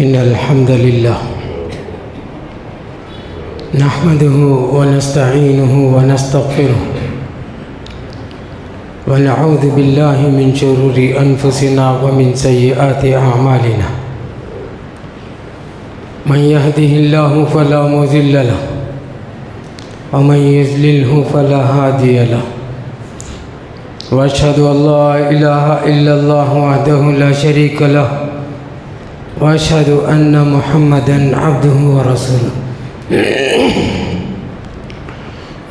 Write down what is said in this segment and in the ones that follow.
إن الحمد لله نحمده ونستعينه ونستغفره ونعوذ بالله من شرور أنفسنا ومن سيئات أعمالنا من يهده الله فلا مضل له ومن يضلله فلا هادي له وأشهد أن لا إله إلا الله وحده لا شريك له وأشهد أن محمدًا عبده ورسوله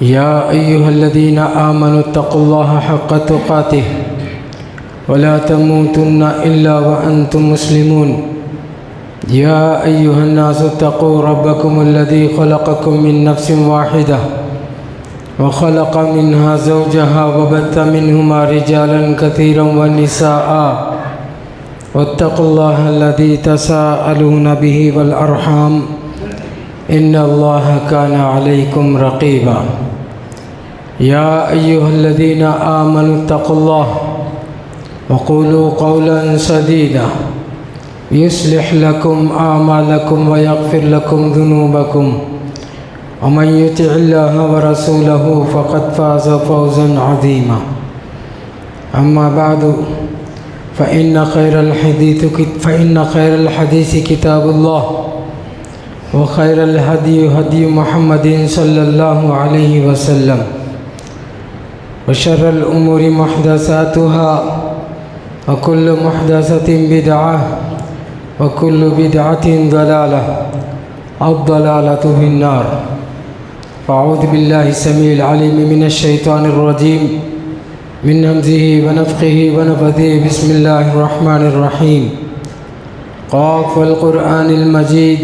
يا أيها الذين آمنوا اتقوا الله حق تقاته ولا تموتن إلا وأنتم مسلمون يا أيها الناس اتقوا ربكم الذي خلقكم من نفس واحدة وخلق منها زوجها وبث منهما رجالا كثيرا ونساء واتقوا الله الذي تساءلون به والأرحام إن الله كان عليكم رقيبا يا أيها الذين آمنوا اتقوا الله وقولوا قولا سديدا يصلح لكم أعمالكم ويغفر لكم ذنوبكم ومن يطع الله ورسوله فقد فاز فوزا عظيما أما بعد فإن خير الحديث كتاب الله وخير الهدي هدي محمد صلى الله عليه وسلم وشر الأمور محدثاتها وكل محدثة بدعة وكل بدعة ضلالة الضلالة في النار فأعوذ بالله السميع العليم من الشيطان الرجيم من همزه ونفخه ونفثه بسم الله الرحمن الرحيم قاف والقرآن المجيد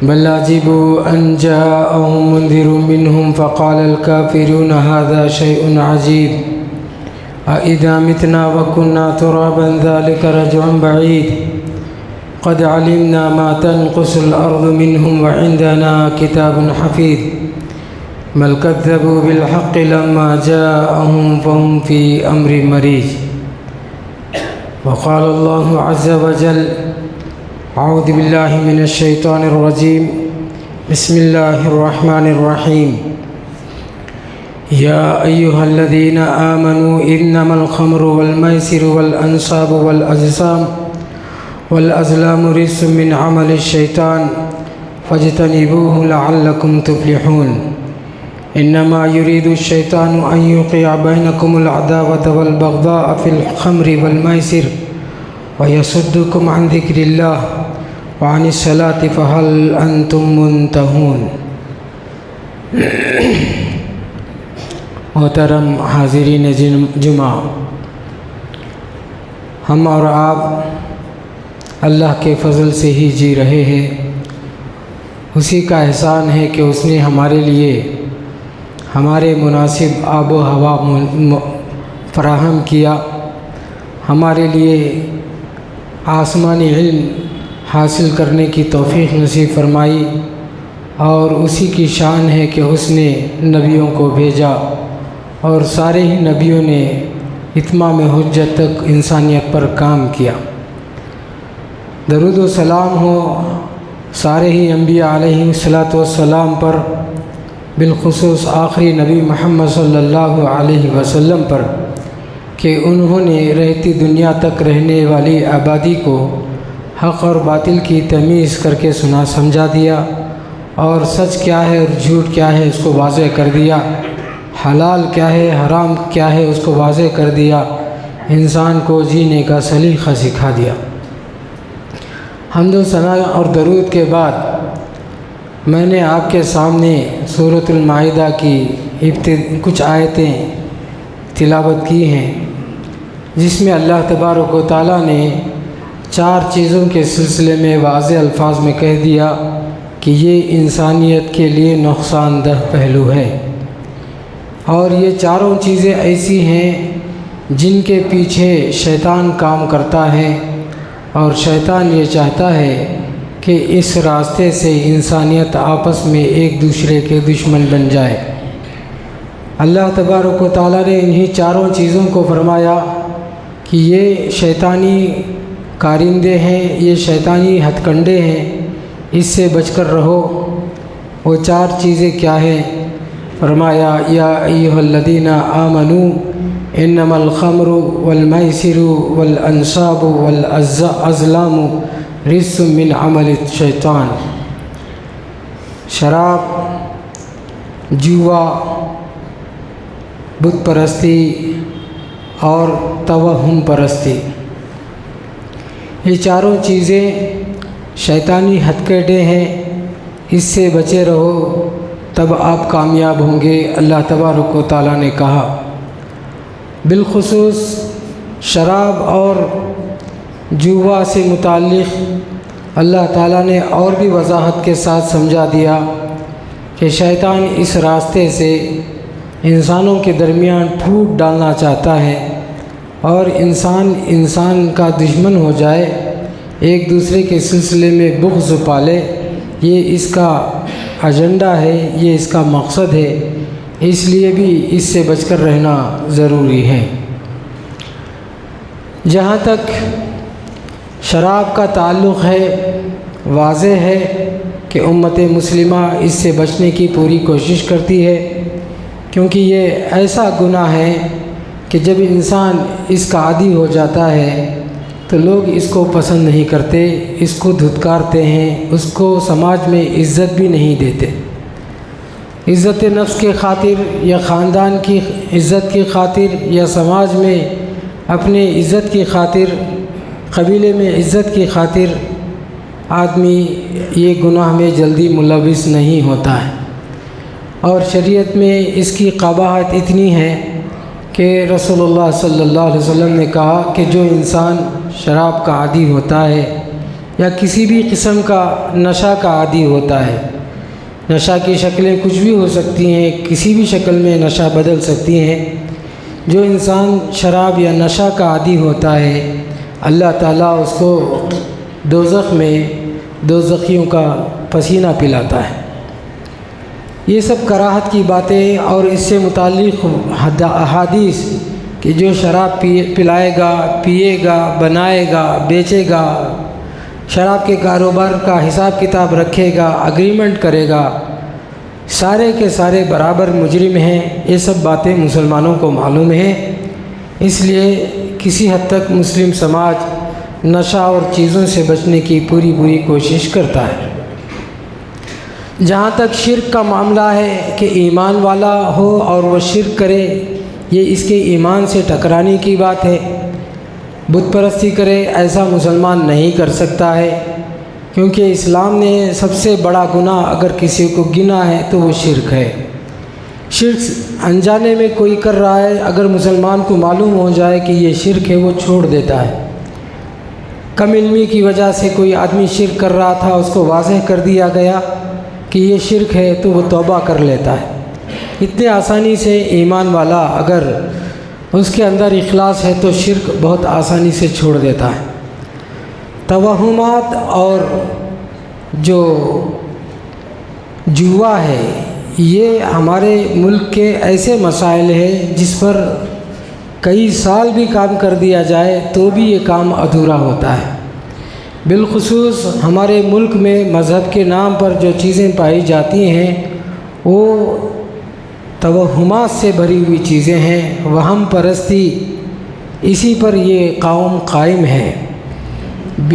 بل عجبوا أن جاءهم منذر منهم فقال الكافرون هذا شيء عجيب أإذا متنا وكنا ترابا ذلك رجع بعيد قد علمنا ما تنقص الأرض منهم وعندنا كتاب حفيظ بل كذبوا بالحق لما جاءهم فهم في أمر مريج وقال الله عز وجل أعوذ بالله من الشيطان الرجيم بسم الله الرحمن الرحيم يا أيها الذين آمنوا إنما الخمر والميسر والأنصاب والأزلام رجس من عمل الشيطان فاجتنبوه لعلكم تفلحون إنما يريد الشيطان أن يوقع بينكم العداوة والبغضاء في الخمر والميسر ويصدكم عن ذكر الله وعن الصلاة فهل أنتم منتهون۔ محترم حاضرین جمعہ، ہم اور آپ اللہ کے فضل سے ہی جی رہے ہیں۔ اسی کا احسان ہے کہ اس نے ہمارے لیے ہمارے مناسب آب و ہوا فراہم کیا، ہمارے لیے آسمانی علم حاصل کرنے کی توفیق نصیب فرمائی، اور اسی کی شان ہے کہ اس نے نبیوں کو بھیجا اور سارے ہی نبیوں نے اتمام حجت تک انسانیت پر کام کیا۔ درود و سلام ہو سارے ہی انبیاء علیہ السلام پر، بالخصوص آخری نبی محمد صلی اللہ علیہ وسلم پر، کہ انہوں نے رہتی دنیا تک رہنے والی آبادی کو حق اور باطل کی تمیز کر کے سمجھا دیا، اور سچ کیا ہے اور جھوٹ کیا ہے اس کو واضح کر دیا، حلال کیا ہے حرام کیا ہے اس کو واضح کر دیا، انسان کو جینے کا سلیقہ سکھا دیا۔ حمد و ثنا اور درود کے بعد میں نے آپ کے سامنے سورۃ المائدہ کی کچھ آیتیں تلاوت کی ہیں، جس میں اللہ تبارک و تعالیٰ نے 4 چیزوں کے سلسلے میں واضح الفاظ میں کہہ دیا کہ یہ انسانیت کے لیے نقصان دہ پہلو ہے، اور یہ چاروں چیزیں ایسی ہیں جن کے پیچھے شیطان کام کرتا ہے، اور شیطان یہ چاہتا ہے کہ اس راستے سے انسانیت آپس میں ایک دوسرے کے دشمن بن جائے۔ اللہ تبارک و تعالیٰ نے انہی چاروں چیزوں کو فرمایا کہ یہ شیطانی کارندے ہیں، یہ شیطانی ہتھ کنڈے ہیں، اس سے بچ کر رہو۔ وہ 4 چیزیں کیا ہیں؟ فرمایا یا ایھا الذین آمنوا انما الخمر والمیسر والانصاب والازلام رجس من عمل الشیطان۔ شراب، جوا، بت پرستی اور توہم پرستی، یہ 4 چیزیں شیطانی ہتھ کنڈے ہیں، اس سے بچے رہو تب آپ کامیاب ہوں گے، اللہ تبارک و تعالیٰ نے کہا۔ بالخصوص شراب اور جوا سے متعلق اللہ تعالیٰ نے اور بھی وضاحت کے ساتھ سمجھا دیا کہ شیطان اس راستے سے انسانوں کے درمیان پھوٹ ڈالنا چاہتا ہے اور انسان کا دشمن ہو جائے، ایک دوسرے کے سلسلے میں بغض پالے، یہ اس کا ایجنڈا ہے، یہ اس کا مقصد ہے، اس لیے بھی اس سے بچ کر رہنا ضروری ہے۔ جہاں تک شراب کا تعلق ہے، واضح ہے کہ امت مسلمہ اس سے بچنے کی پوری کوشش کرتی ہے، کیونکہ یہ ایسا گناہ ہے کہ جب انسان اس کا عادی ہو جاتا ہے تو لوگ اس کو پسند نہیں کرتے، اس کو دھتکارتے ہیں، اس کو سماج میں عزت بھی نہیں دیتے۔ عزت نفس کے خاطر یا خاندان کی عزت کی خاطر یا سماج میں اپنے عزت کی خاطر، قبیلے میں عزت کی خاطر آدمی یہ گناہ میں جلدی ملوث نہیں ہوتا ہے، اور شریعت میں اس کی قباحت اتنی ہے کہ رسول اللہ صلی اللہ علیہ وسلم نے کہا کہ جو انسان شراب کا عادی ہوتا ہے یا کسی بھی قسم کا نشہ کا عادی ہوتا ہے، نشہ کی شکلیں کچھ بھی ہو سکتی ہیں، کسی بھی شکل میں نشہ بدل سکتی ہیں، جو انسان شراب یا نشہ کا عادی ہوتا ہے اللہ تعالیٰ اس کو دوزخ میں دوزخیوں کا پسینہ پلاتا ہے۔ یہ سب کراہت کی باتیں اور اس سے متعلق احادیث کہ جو شراب پلائے گا، پیے گا، بنائے گا، بیچے گا، شراب کے کاروبار کا حساب کتاب رکھے گا، اگریمنٹ کرے گا، سارے کے سارے برابر مجرم ہیں، یہ سب باتیں مسلمانوں کو معلوم ہیں۔ اس لیے کسی حد تک مسلم سماج نشہ اور چیزوں سے بچنے کی پوری کوشش کرتا ہے۔ جہاں تک شرک کا معاملہ ہے کہ ایمان والا ہو اور وہ شرک کرے، یہ اس کے ایمان سے ٹکرانے کی بات ہے۔ بت پرستی کرے ایسا مسلمان نہیں کر سکتا ہے، کیونکہ اسلام نے سب سے بڑا گناہ اگر کسی کو گنا ہے تو وہ شرک ہے۔ شرک انجانے میں کوئی کر رہا ہے، اگر مسلمان کو معلوم ہو جائے کہ یہ شرک ہے وہ چھوڑ دیتا ہے۔ کم علمی کی وجہ سے کوئی آدمی شرک کر رہا تھا، اس کو واضح کر دیا گیا کہ یہ شرک ہے تو وہ توبہ کر لیتا ہے۔ اتنے آسانی سے ایمان والا اگر اس کے اندر اخلاص ہے تو شرک بہت آسانی سے چھوڑ دیتا ہے۔ توہمات اور جو جوا ہے، یہ ہمارے ملک کے ایسے مسائل ہیں جس پر کئی سال بھی کام کر دیا جائے تو بھی یہ کام ادھورا ہوتا ہے۔ بالخصوص ہمارے ملک میں مذہب کے نام پر جو چیزیں پائی جاتی ہیں وہ توہمات سے بھری ہوئی چیزیں ہیں، وہم پرستی، اسی پر یہ قوم قائم ہے۔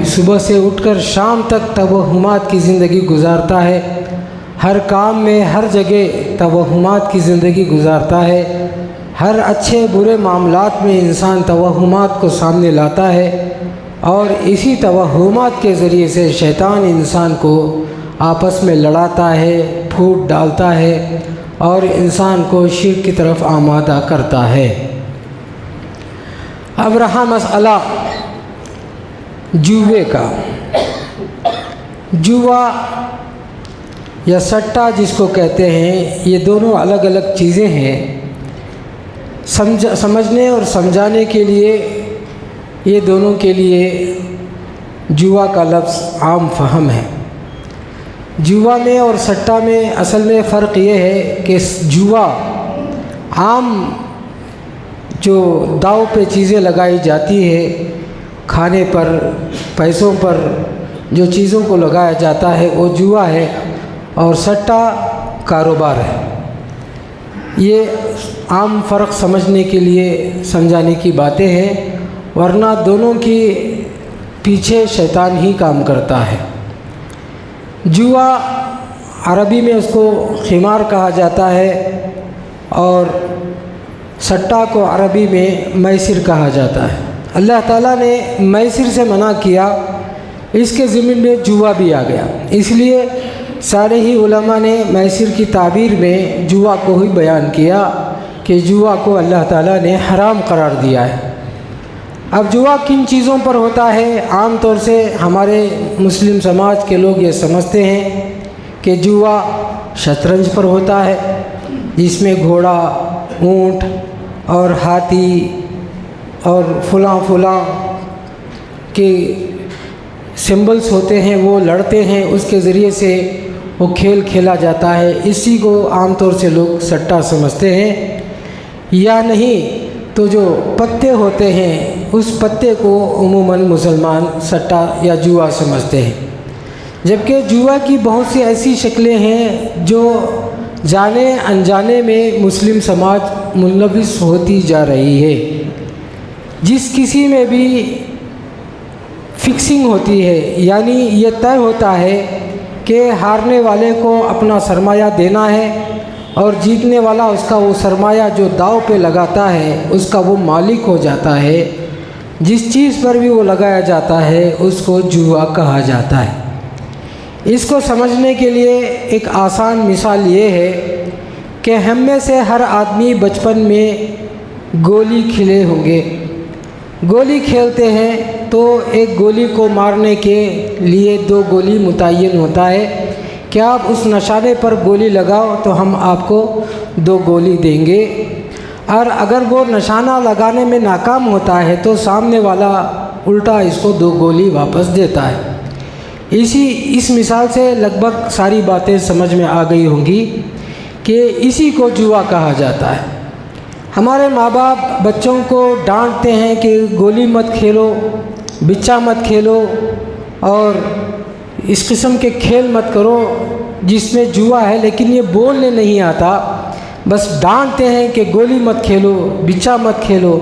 صبح سے اٹھ کر شام تک توہمات کی زندگی گزارتا ہے، ہر کام میں ہر جگہ توہمات کی زندگی گزارتا ہے، ہر اچھے برے معاملات میں انسان توہمات کو سامنے لاتا ہے، اور اسی توہمات کے ذریعے سے شیطان انسان کو آپس میں لڑاتا ہے، پھوٹ ڈالتا ہے اور انسان کو شرک کی طرف آمادہ کرتا ہے۔ اب رہا مسئلہ جوے کا۔ جوا یا سٹا جس کو کہتے ہیں، یہ دونوں الگ الگ چیزیں ہیں۔ سمجھنے اور سمجھانے کے لیے یہ دونوں کے لیے جوا کا لفظ عام فہم ہے۔ جوا میں اور سٹا میں اصل میں فرق یہ ہے کہ جوا عام جو داؤ پہ چیزیں لگائی جاتی ہے، کھانے پر، پیسوں پر جو چیزوں کو لگایا جاتا ہے وہ جوا ہے، اور سٹا کاروبار ہے۔ یہ عام فرق سمجھنے کے لیے سمجھانے کی باتیں ہیں، ورنہ دونوں کی پیچھے شیطان ہی کام کرتا ہے۔ جوا عربی میں اس کو قمار کہا جاتا ہے، اور سٹا کو عربی میں میسر کہا جاتا ہے۔ اللہ تعالیٰ نے میسر سے منع کیا، اس کے ضمن میں جوا بھی آ گیا، اس لیے سارے ہی علماء نے میسر کی تعبیر میں جوا کو ہی بیان کیا کہ جوا کو اللہ تعالیٰ نے حرام قرار دیا ہے۔ اب جوا کن چیزوں پر ہوتا ہے؟ عام طور سے ہمارے مسلم سماج کے لوگ یہ سمجھتے ہیں کہ جوا شطرنج پر ہوتا ہے، جس میں گھوڑا، اونٹ اور ہاتھی اور فلاں کے سمبلز ہوتے ہیں، وہ لڑتے ہیں، اس کے ذریعے سے وہ کھیل کھیلا جاتا ہے۔ اسی کو عام طور سے لوگ سٹا سمجھتے ہیں، یا نہیں تو جو پتے ہوتے ہیں اس پتے کو عموماً مسلمان سٹا یا جوا سمجھتے ہیں، جبکہ جوا کی بہت سی ایسی شکلیں ہیں جو جانے انجانے میں مسلم سماج ملوث ہوتی جا رہی ہے۔ جس کسی میں بھی فکسنگ ہوتی ہے، یعنی یہ طے ہوتا ہے کہ ہارنے والے کو اپنا سرمایہ دینا ہے، اور جیتنے والا اس کا وہ سرمایہ جو داؤ پہ لگاتا ہے اس کا وہ مالک ہو جاتا ہے۔ جس چیز پر بھی وہ لگایا جاتا ہے اس کو جوا کہا جاتا ہے۔ اس کو سمجھنے کے لیے ایک آسان مثال یہ ہے کہ ہم میں سے ہر آدمی بچپن میں گولی کھیلے ہوں گے۔ گولی کھیلتے ہیں تو ایک گولی کو مارنے کے لیے 2 گولی متعین ہوتا ہے کہ آپ اس نشانے پر گولی لگاؤ تو ہم آپ کو 2 گولی دیں گے، اور اگر وہ نشانہ لگانے میں ناکام ہوتا ہے تو سامنے والا الٹا اس کو 2 گولی واپس دیتا ہے۔ اس مثال سے لگ بھگ ساری باتیں سمجھ میں آ گئی ہوں گی کہ اسی کو جوا کہا جاتا ہے۔ ہمارے ماں باپ بچوں کو ڈانٹتے ہیں کہ گولی مت کھیلو، بچا مت کھیلو، اور اس قسم کے کھیل مت کرو جس میں جوا ہے، لیکن یہ بولنے نہیں آتا، بس ڈانٹتے ہیں کہ گولی مت کھیلو، بچا مت کھیلو۔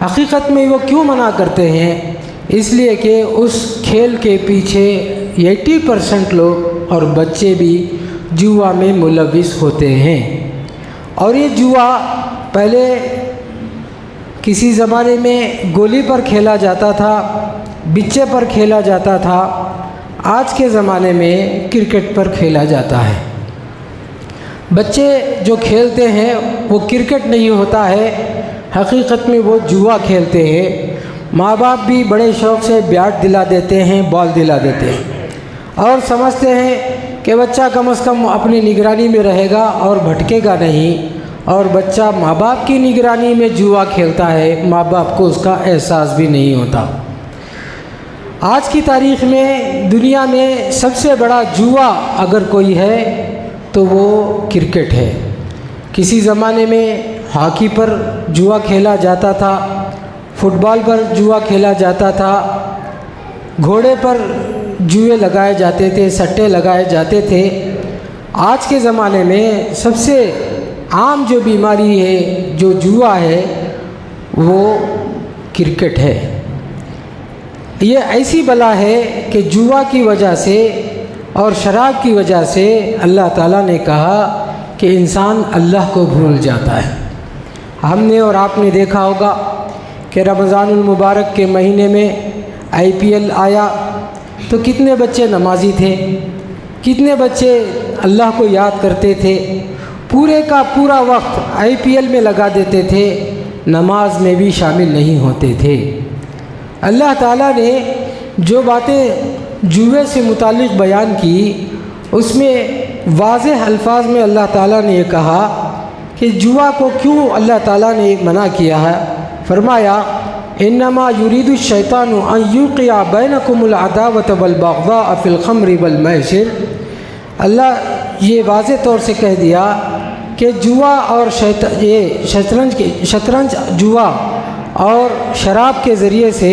حقیقت میں وہ کیوں منع کرتے ہیں؟ اس لیے کہ اس کھیل کے پیچھے 80% لوگ اور بچے بھی جوا میں ملوث ہوتے ہیں۔ اور یہ جوا پہلے کسی زمانے میں گولی پر کھیلا جاتا تھا، بچے پر کھیلا جاتا تھا، آج کے زمانے میں کرکٹ پر کھیلا جاتا ہے۔ بچے جو کھیلتے ہیں وہ کرکٹ نہیں ہوتا ہے، حقیقت میں وہ جوا کھیلتے ہیں۔ ماں باپ بھی بڑے شوق سے بیٹ دلا دیتے ہیں، بال دلا دیتے ہیں، اور سمجھتے ہیں کہ بچہ کم از کم اپنی نگرانی میں رہے گا اور بھٹکے گا نہیں، اور بچہ ماں باپ کی نگرانی میں جوا کھیلتا ہے، ماں باپ کو اس کا احساس بھی نہیں ہوتا۔ آج کی تاریخ میں دنیا میں سب سے بڑا جوا اگر کوئی ہے تو وہ کرکٹ ہے۔ کسی زمانے میں ہاکی پر جوا کھیلا جاتا تھا، فٹ بال پر جوا کھیلا جاتا تھا، گھوڑے پر جوئے لگائے جاتے تھے، سٹے لگائے جاتے تھے۔ آج کے زمانے میں سب سے عام جو بیماری ہے، جو جوا ہے، وہ کرکٹ ہے۔ یہ ایسی بلا ہے کہ جوا کی وجہ سے اور شراب کی وجہ سے اللہ تعالیٰ نے کہا کہ انسان اللہ کو بھول جاتا ہے۔ ہم نے اور آپ نے دیکھا ہوگا کہ رمضان المبارک کے مہینے میں IPL آیا تو کتنے بچے نمازی تھے، کتنے بچے اللہ کو یاد کرتے تھے، پورے کا پورا وقت IPL میں لگا دیتے تھے، نماز میں بھی شامل نہیں ہوتے تھے۔ اللہ تعالیٰ نے جو باتیں جوئے سے متعلق بیان کی، اس میں واضح الفاظ میں اللہ تعالیٰ نے یہ کہا کہ جوا کو کیوں اللہ تعالیٰ نے منع کیا ہے۔ فرمایا انما یرید الشیطان ان یوقع بینکم العداوۃ والبغضاء فی الخمر والمیسر۔ اللہ یہ واضح طور سے کہہ دیا کہ جوا اور شطرنج جوا اور شراب کے ذریعے سے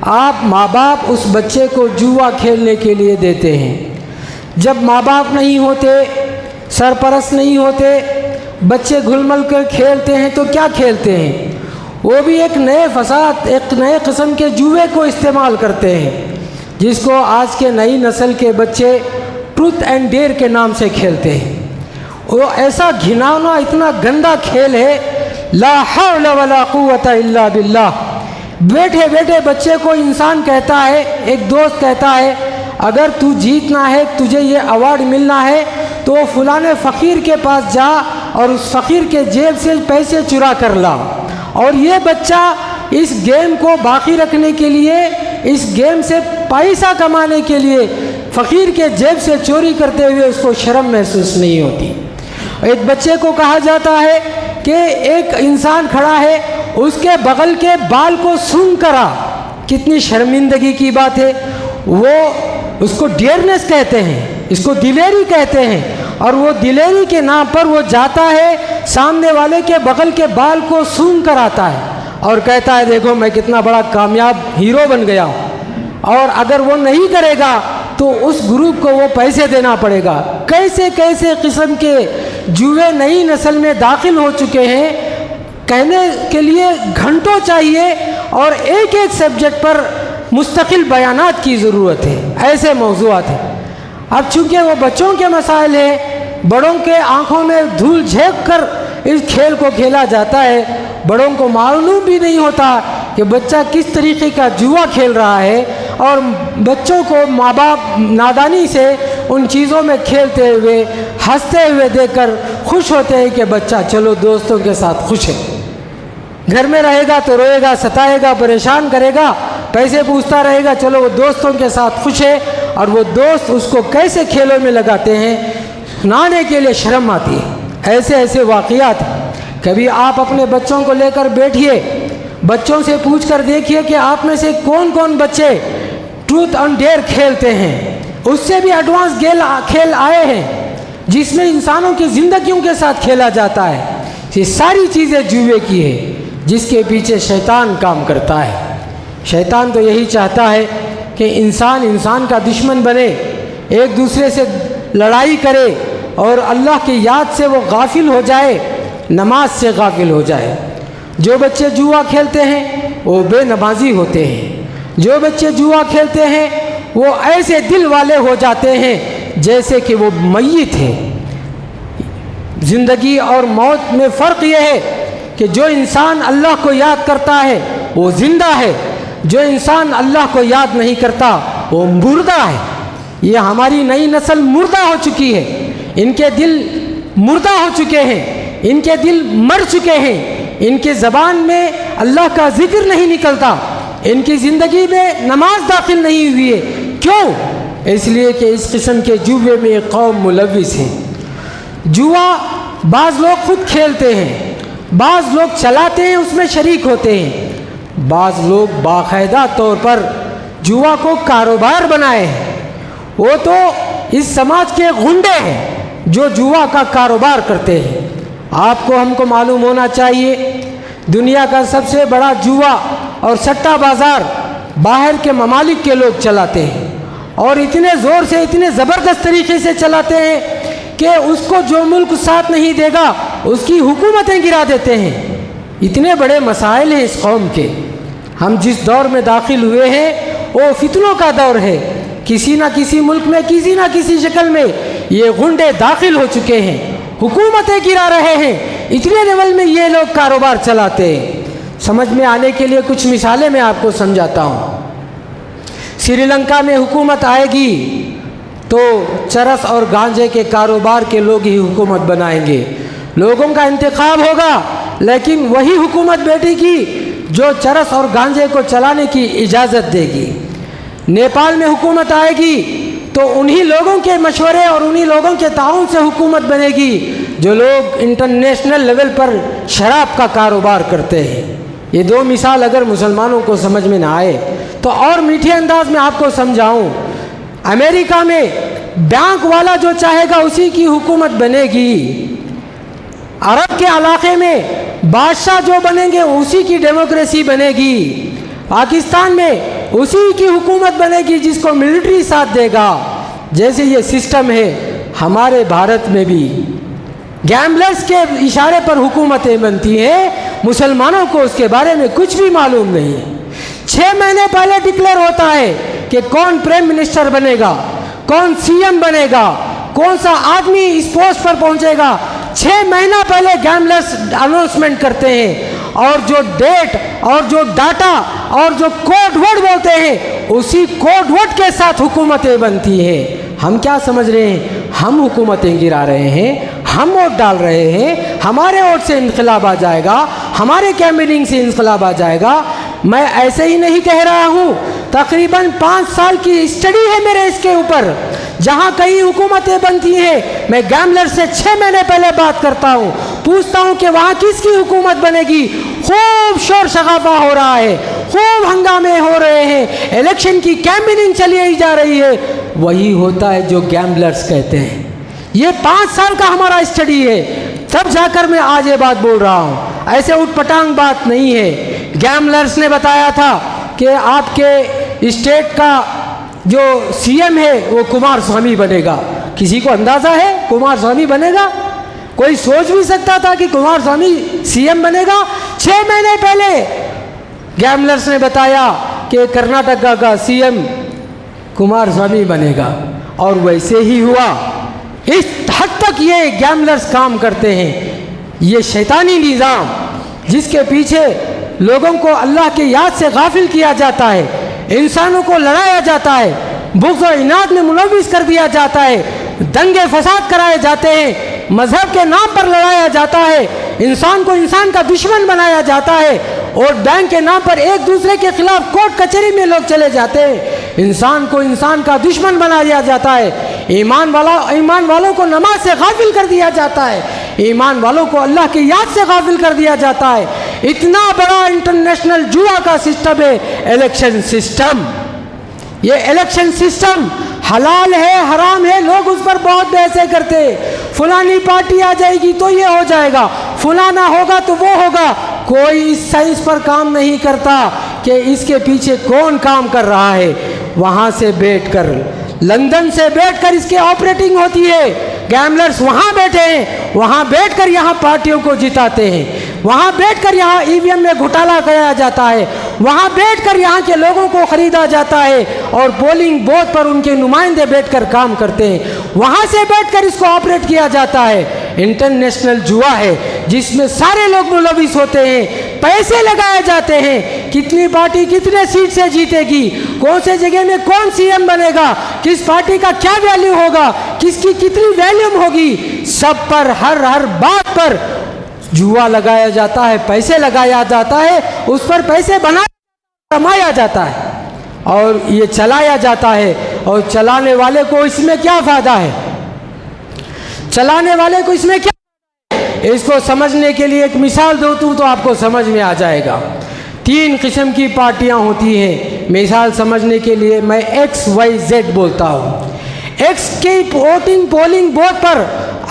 آپ ماں باپ اس بچے کو جوا کھیلنے کے لیے دیتے ہیں۔ جب ماں باپ نہیں ہوتے، سرپرست نہیں ہوتے، بچے گھل مل کر کھیلتے ہیں تو کیا کھیلتے ہیں؟ وہ بھی ایک نئے فساد، ایک نئے قسم کے جوئے کو استعمال کرتے ہیں، جس کو آج کے نئی نسل کے بچے ٹروتھ اینڈ ڈیئر کے نام سے کھیلتے ہیں۔ وہ ایسا گھناؤنا، اتنا گندا کھیل ہے، لا حول ولا قوت الا باللہ۔ بیٹھے بیٹھے بچے کو انسان کہتا ہے، ایک دوست کہتا ہے، اگر تو جیتنا ہے، تجھے یہ ایوارڈ ملنا ہے تو فلاں فقیر کے پاس جا اور اس فقیر کے جیب سے پیسے چرا کر لا۔ اور یہ بچہ اس گیم کو باقی رکھنے کے لیے، اس گیم سے پیسہ کمانے کے لیے فقیر کے جیب سے چوری کرتے ہوئے اس کو شرم محسوس نہیں ہوتی۔ ایک بچے کو کہا جاتا ہے کہ ایک انسان کھڑا ہے، اس کے بغل کے بال کو سونگھ کر آ۔ کتنی شرمندگی کی بات ہے۔ وہ اس کو ڈیئرنیس کہتے ہیں، اس کو دلیری کہتے ہیں، اور وہ دلیری کے نام پر وہ جاتا ہے، سامنے والے کے بغل کے بال کو سونگھ کر آتا ہے اور کہتا ہے دیکھو میں کتنا بڑا کامیاب ہیرو بن گیا ہوں۔ اور اگر وہ نہیں کرے گا تو اس گروپ کو وہ پیسے دینا پڑے گا۔ کیسے کیسے قسم کے جوئے نئی نسل میں داخل ہو چکے ہیں، کہنے کے لیے گھنٹوں چاہیے، اور ایک ایک سبجیکٹ پر مستقل بیانات کی ضرورت ہے، ایسے موضوعات ہیں۔ اب چونکہ وہ بچوں کے مسائل ہیں، بڑوں کے آنکھوں میں دھول جھینک کر اس کھیل کو کھیلا جاتا ہے، بڑوں کو معلوم بھی نہیں ہوتا کہ بچہ کس طریقے کا جوا کھیل رہا ہے، اور بچوں کو ماں باپ نادانی سے ان چیزوں میں کھیلتے ہوئے، ہنستے ہوئے دیکھ کر خوش ہوتے ہیں کہ بچہ چلو دوستوں کے ساتھ خوش ہے۔ گھر میں رہے گا تو روئے گا، ستائے گا، پریشان کرے گا، پیسے پوچھتا رہے گا، چلو وہ دوستوں کے ساتھ خوش ہے۔ اور وہ دوست اس کو کیسے کھیلوں میں لگاتے ہیں، سنانے کے لیے شرم آتی ہے۔ ایسے ایسے واقعات ہیں۔ کبھی آپ اپنے بچوں کو لے کر بیٹھیے، بچوں سے پوچھ کر دیکھیے کہ آپ میں سے کون کون بچے ٹروتھ اینڈ ڈیئر کھیلتے ہیں۔ اس سے بھی ایڈوانس کھیل آئے ہیں جس میں انسانوں کی زندگیوں کے ساتھ کھیلا جاتا ہے۔ یہ ساری چیزیں جوئے کی ہے، جس کے پیچھے شیطان کام کرتا ہے۔ شیطان تو یہی چاہتا ہے کہ انسان کا دشمن بنے، ایک دوسرے سے لڑائی کرے، اور اللہ کی یاد سے وہ غافل ہو جائے، نماز سے غافل ہو جائے۔ جو بچے جوا کھیلتے ہیں وہ بے نمازی ہوتے ہیں۔ جو بچے جوا کھیلتے ہیں وہ ایسے دل والے ہو جاتے ہیں جیسے کہ وہ میت ہیں۔ زندگی اور موت میں فرق یہ ہے کہ جو انسان اللہ کو یاد کرتا ہے وہ زندہ ہے، جو انسان اللہ کو یاد نہیں کرتا وہ مردہ ہے۔ یہ ہماری نئی نسل مردہ ہو چکی ہے، ان کے دل مردہ ہو چکے ہیں، ان کے دل مر چکے ہیں، ان کے زبان میں اللہ کا ذکر نہیں نکلتا، ان کی زندگی میں نماز داخل نہیں ہوئی ہے۔ کیوں؟ اس لیے کہ اس قسم کے جوے میں ایک قوم ملوث ہے۔ جوا بعض لوگ خود کھیلتے ہیں، بعض لوگ چلاتے ہیں، اس میں شریک ہوتے ہیں، بعض لوگ باقاعدہ طور پر جوا کو کاروبار بنائے ہیں۔ وہ تو اس سماج کے غنڈے ہیں جو جوا کا کاروبار کرتے ہیں۔ آپ کو ہم کو معلوم ہونا چاہیے، دنیا کا سب سے بڑا جوا اور سٹہ بازار باہر کے ممالک کے لوگ چلاتے ہیں، اور اتنے زور سے، اتنے زبردست طریقے سے چلاتے ہیں کہ اس کو جو ملک ساتھ نہیں دے گا اس کی حکومتیں گرا دیتے ہیں۔ اتنے بڑے مسائل ہیں اس قوم کے۔ ہم جس دور میں داخل ہوئے ہیں وہ فتنوں کا دور ہے۔ کسی نہ کسی ملک میں، کسی نہ کسی شکل میں یہ غنڈے داخل ہو چکے ہیں، حکومتیں گرا رہے ہیں، اتنے لیول میں یہ لوگ کاروبار چلاتے ہیں۔ سمجھ میں آنے کے لیے کچھ مثالیں میں آپ کو سمجھاتا ہوں۔ سری لنکا میں حکومت آئے گی تو چرس اور گانجے کے کاروبار کے لوگ ہی حکومت بنائیں گے۔ لوگوں کا انتخاب ہوگا، لیکن وہی حکومت بیٹھے گی جو چرس اور گانجے کو چلانے کی اجازت دے گی۔ نیپال میں حکومت آئے گی تو انہی لوگوں کے مشورے اور انہی لوگوں کے تعاون سے حکومت بنے گی جو لوگ انٹرنیشنل لیول پر شراب کا کاروبار کرتے ہیں۔ یہ دو مثال اگر مسلمانوں کو سمجھ میں نہ آئے تو اور میٹھے انداز میں آپ کو سمجھاؤں۔ امریکہ میں بینک والا جو چاہے گا اسی کی حکومت بنے گی۔ عرب کے علاقے میں بادشاہ جو بنیں گے اسی کی ڈیموکریسی بنے گی۔ پاکستان میں اسی کی حکومت بنے گی جس کو ملٹری ساتھ دے گا. جیسے یہ سسٹم ہے ہمارے بھارت میں بھی گیمبلرز کے اشارے پر حکومتیں بنتی ہیں. مسلمانوں کو اس کے بارے میں کچھ بھی معلوم نہیں. 6 مہینے پہلے ڈکلیئر ہوتا ہے کہ کون پرائم منسٹر بنے گا, کون سی ایم بنے گا, کون سا آدمی اس پوسٹ پر پہنچے گا. 6 مہینہ پہلے گیمبلرز اناؤنسمنٹ کرتے ہیں, اور جو ڈیٹ اور جو ڈاٹا اور جو کوڈ ورڈ بولتے ہیں اسی کوڈ ورڈ کے ساتھ حکومتیں بنتی ہیں. ہم کیا سمجھ رہے ہیں؟ ہم حکومتیں گرا رہے ہیں, ہم ووٹ ڈال رہے ہیں, ہمارے ووٹ سے انقلاب آ جائے گا, ہمارے کیمپیننگ سے انقلاب آ جائے گا. میں ایسے ہی نہیں کہہ رہا ہوں, تقریباً 5 سال کی اسٹڈی ہے میرے اس کے اوپر. جہاں کئی حکومتیں بنتی ہیں میں گیمبلر سے 6 مہینے پہلے بات کرتا ہوں, پوچھتا ہوں کہ وہاں کس کی حکومت بنے گی. خوب شور شغافہ ہو رہا ہے, خوب ہنگامے ہو رہے ہیں, الیکشن کی کیمپیننگ چلی ہی جا رہی ہے. وہی ہوتا ہے جو گیمبلرز کہتے ہیں. یہ 5 سال کا ہمارا اسٹڈی ہے, تب جا کر میں آج یہ بات بول رہا ہوں. ایسے اٹھ پٹانگ بات نہیں ہے. گیمبلرز نے بتایا تھا کہ آپ کے اسٹیٹ کا جو سی ایم ہے وہ کمار سوامی بنے گا. کسی کو اندازہ ہے کمار سوامی بنے گا؟ کوئی سوچ بھی سکتا تھا کہ کمار سوامی سی ایم بنے گا؟ 6 مہینے پہلے گیمبلرز نے بتایا کہ کرناٹکا کا سی ایم کمار سوامی بنے گا, اور ویسے ہی ہوا. اس حد تک یہ گیمبلرز کام کرتے ہیں. یہ شیطانی نظام جس کے پیچھے لوگوں کو اللہ کی یاد سے غافل کیا جاتا ہے, انسانوں کو لڑایا جاتا ہے, بغض و عناد میں ملوث کر دیا جاتا ہے, دنگے فساد کرائے جاتے ہیں, مذہب کے نام پر لڑایا جاتا ہے, انسان کو انسان کا دشمن بنایا جاتا ہے, اور بینک کے نام پر ایک دوسرے کے خلاف کورٹ کچہری میں لوگ چلے جاتے ہیں. انسان کو انسان کا دشمن بنایا جاتا ہے. ایمان والوں کو نماز سے غافل کر دیا جاتا ہے. ایمان والوں کو اللہ کی یاد سے غافل کر دیا جاتا ہے. اتنا بڑا انٹرنیشنل جوا کا سسٹم ہے الیکشن سسٹم. یہ الیکشن سسٹم حلال ہے حرام ہے, لوگ اس پر بہت بحثیں کرتے. فلانی پارٹی آ جائے گی تو یہ ہو جائے گا, فلانا ہوگا تو وہ ہوگا. کوئی اس سائنس پر کام نہیں کرتا کہ اس کے پیچھے کون کام کر رہا ہے. وہاں سے بیٹھ کر, لندن سے بیٹھ کر اس کی آپریٹنگ ہوتی ہے. گیمبلرز وہاں بیٹھے ہیں, وہاں بیٹھ کر یہاں پارٹیوں کو جتاتے ہیں, وہاں بیٹھ کر یہاں ای وی ایم میں گھوٹالا کرایا جاتا ہے, وہاں بیٹھ کر یہاں کے لوگوں کو خریدا جاتا ہے, اور پولنگ بوتھ پر ان کے نمائندے بیٹھ کر کام کرتے ہیں. وہاں سے بیٹھ کر اس کو آپریٹ کیا جاتا ہے. انٹرنیشنل جوا ہے جس میں سارے لوگ ملوث ہوتے ہیں, پیسے لگائے جاتے ہیں. کتنی پارٹی کتنے سیٹ سے جیتے گی, کون سے جگہ میں کون سی ایم بنے گا, کس پارٹی کا کیا ویلیو ہوگا, کس کی کتنی ویلیوم ہوگی, سب پر ہر بات پر جوا لگایا جاتا ہے, پیسے لگایا جاتا ہے, اس پر پیسے کمایا جاتا ہے, اور یہ چلایا جاتا ہے. اور چلانے والے کو اس میں کیا فائدہ ہے؟ چلانے والے کو اس میں کیا؟ اس کو سمجھنے کے لیے ایک مثال دو تو آپ کو سمجھ میں آ جائے گا. 3 قسم کی پارٹیاں ہوتی ہیں. مثال سمجھنے کے لیے میں ایکس وائی زیڈ بولتا ہوں. ایکس کی پولنگ بوتھ پر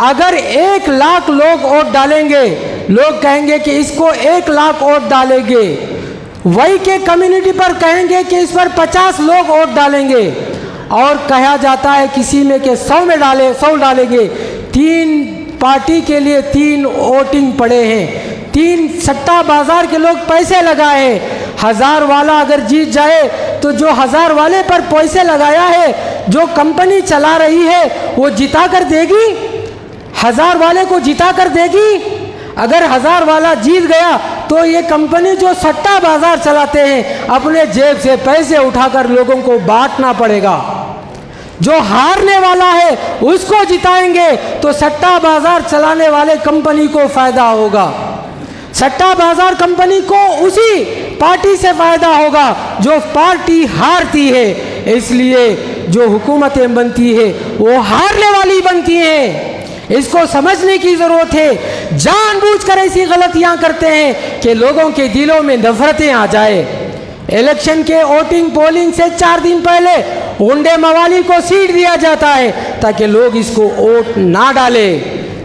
اگر 1 لاکھ لوگ ووٹ ڈالیں گے, لوگ کہیں گے کہ اس کو 1 لاکھ ووٹ ڈالیں گے. وائی کے کمیونٹی پر کہیں گے کہ اس پر 50 لوگ ووٹ ڈالیں گے, اور کہا جاتا ہے کسی میں کہ 100 ڈالیں گے. 3 پارٹی کے لیے 3 ووٹنگ پڑے ہیں, 3 سٹا بازار کے لوگ پیسے لگائے ہیں. 1000 والا اگر جیت جائے تو جو 1000 والے پر پیسے لگایا ہے, جو کمپنی چلا رہی ہے وہ جتا کر دے گی, 1000 والے کو جتا کر دے گی. اگر 1000 والا جیت گیا تو یہ کمپنی جو سٹا بازار چلاتے ہیں اپنے جیب سے پیسے اٹھا کر لوگوں کو بانٹنا پڑے گا. جو ہارنے والا ہے اس کو جتائیں گے تو سٹا بازار چلانے والے کمپنی کو فائدہ ہوگا. سٹا بازار کمپنی کو اسی پارٹی سے فائدہ ہوگا جو پارٹی ہارتی ہے. اس لیے جو حکومتیں بنتی ہے وہ ہارنے والی بنتی ہیں. اس کو سمجھنے کی ضرورت ہے. جان بوجھ کر ایسی غلطیاں کرتے ہیں کہ لوگوں کے دلوں میں نفرتیں آ جائے. الیکشن کے ووٹنگ پولنگ سے 4 دن پہلے غنڈے موالی کو سیٹ دیا جاتا ہے تاکہ لوگ اس کو ووٹ نہ ڈالے,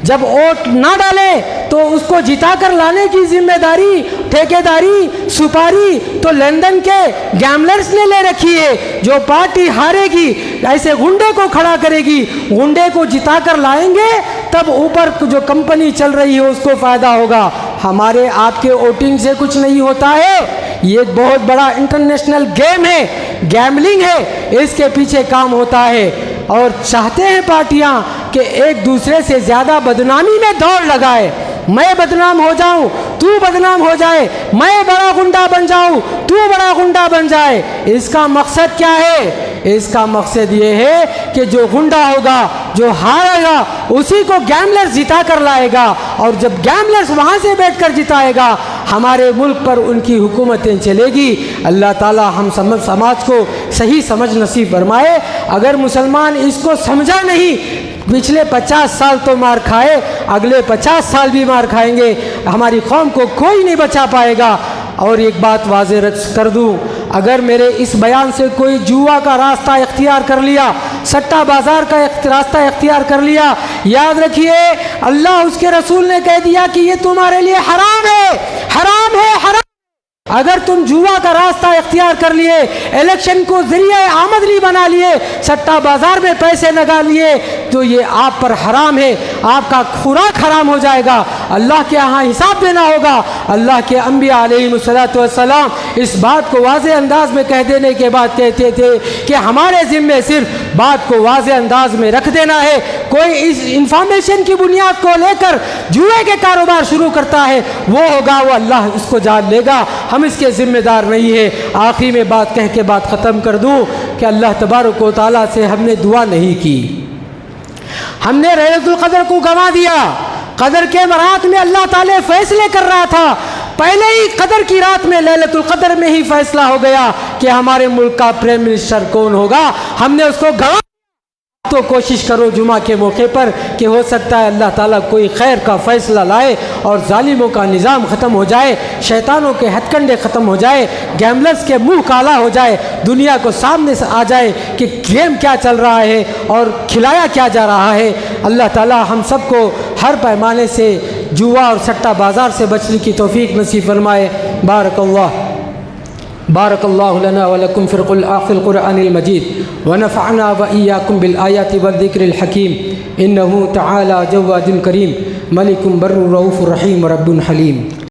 جب ووٹ نہ ڈالیں تو اس کو جتا کر لانے کی ذمہ داری، ٹھیکیداری، سپاری تو لندن کے گیملرز نے لے رکھی ہے۔ جو پارٹی ہارے گی ایسے گنڈے کو کھڑا کرے گی، گنڈے کو جتا کر لائیں گے تب اوپر جو کمپنی چل رہی ہے اس کو فائدہ ہوگا۔ ہمارے آپ کے ووٹنگ سے کچھ نہیں ہوتا ہے، یہ ایک بہت بڑا انٹرنیشنل گیم ہے، گیملنگ ہے، اس کے پیچھے کام ہوتا ہے۔ اور چاہتے ہیں پارٹیاں کہ ایک دوسرے سے زیادہ بدنامی میں دوڑ لگائے، میں بدنام ہو جاؤں تو بدنام ہو جائے، میں بڑا گنڈا بن جاؤں تو بڑا گنڈا بن جائے۔ اس کا مقصد کیا ہے؟ اس کا مقصد یہ ہے کہ جو گنڈا ہوگا، جو ہارے گا، اسی کو گیملرز جتا کر لائے گا، اور جب گیملرز وہاں سے بیٹھ کر جتائے گا ہمارے ملک پر ان کی حکومتیں چلے گی۔ اللہ تعالی ہم سماج کو صحیح سمجھ نصیب فرمائے۔ اگر مسلمان اس کو سمجھا نہیں، پچھلے 50 سال تو مار کھائے، اگلے 50 سال بھی مار کھائیں گے، ہماری قوم کو کوئی نہیں بچا پائے گا۔ اور ایک بات واضح کر دوں، اگر میرے اس بیان سے کوئی جوا کا راستہ اختیار کر لیا، سٹہ بازار کا راستہ اختیار کر لیا، یاد رکھیے اللہ اس کے رسول نے کہہ دیا کہ یہ تمہارے لیے حرام ہے، حرام ہے، حرام۔ اگر تم جوا کا راستہ اختیار کر لیے، الیکشن کو ذریعہ آمدنی بنا لیے، سٹہ بازار میں پیسے لگا لیے، تو یہ آپ پر حرام ہے، آپ کا خوراک حرام ہو جائے گا، اللہ کے ہاں حساب دینا ہوگا۔ اللہ کے انبیاء علیہ السلام اس بات کو واضح انداز میں کہہ دینے کے بعد کہتے تھے کہ ہمارے ذمے صرف بات کو واضح انداز میں رکھ دینا ہے۔ کوئی اس انفارمیشن کی بنیاد کو لے کر جوئے کے کاروبار شروع کرتا ہے، وہ ہوگا، وہ اللہ اس کو جان لے گا، ہم اس کے ذمہ دار نہیں ہے۔ آخری میں بات کہہ کے بات ختم کر دوں کہ اللہ تبارک و تعالیٰ سے ہم نے دعا نہیں کی، ہم نے لیلۃ القدر کو گنوا دیا۔ قدر کے رات میں اللہ تعالیٰ فیصلے کر رہا تھا، پہلے ہی قدر کی رات میں لیلۃ القدر میں ہی فیصلہ ہو گیا کہ ہمارے ملک کا پرائم منسٹر کون ہوگا، ہم نے اس کو گنوا۔ تو کوشش کرو جمعہ کے موقع پر کہ ہو سکتا ہے اللہ تعالیٰ کوئی خیر کا فیصلہ لائے اور ظالموں کا نظام ختم ہو جائے، شیطانوں کے ہتھ کنڈے ختم ہو جائے، گیملرز کے منہ کالا ہو جائے، دنیا کو سامنے سے آ جائے کہ گیم کیا چل رہا ہے اور کھلایا کیا جا رہا ہے۔ اللہ تعالیٰ ہم سب کو ہر پیمانے سے جوا اور سٹہ بازار سے بچنے کی توفیق نصیب فرمائے۔ بارک اللہ لنا ولکم فی القرآن المجید ونفعنا وإیاکم بالآیات والذکر الحکیم انہ تعالی جواد کریم ملک بر رؤوف رحیم رب حلیم۔